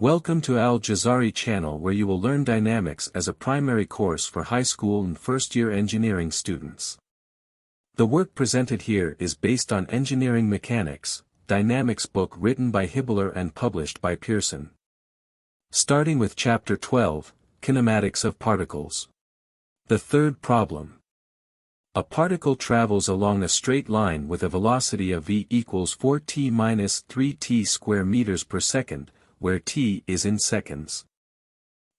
Welcome to AlJazari channel, where you will learn dynamics as a primary course for high school and first-year engineering students. The work presented here is based on Engineering Mechanics, Dynamics book written by Hibbeler and published by Pearson. Starting with Chapter 12, Kinematics of Particles. The third problem. A particle travels along a straight line with a velocity of v equals 4t minus 3t square meters per second, where t is in seconds.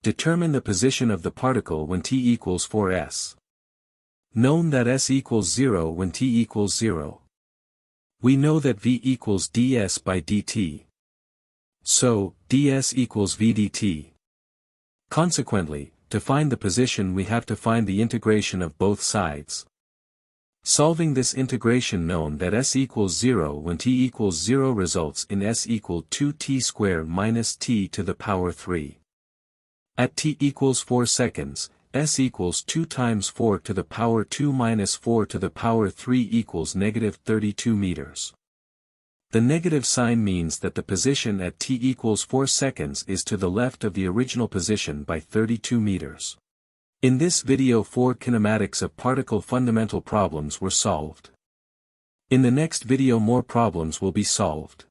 Determine the position of the particle when t equals 4s. Known that s equals 0 when t equals 0. We know that v equals ds by dt. So, ds equals v dt. Consequently, to find the position we have to find the integration of both sides. Solving this integration, known that s equals 0 when t equals 0 results in s equal 2t squared minus t to the power 3. At t equals 4 seconds, s equals 2 times 4 to the power 2 minus 4 to the power 3 equals negative 32 meters. The negative sign means that the position at t equals 4 seconds is to the left of the original position by 32 meters. In this video, 4 kinematics of particle fundamental problems were solved. In the next video, more problems will be solved.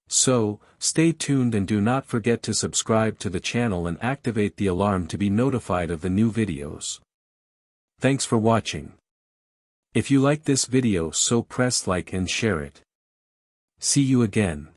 So, stay tuned and do not forget to subscribe to the channel and activate the alarm to be notified of the new videos. Thanks for watching. If you like this video, so press like and share it. See you again.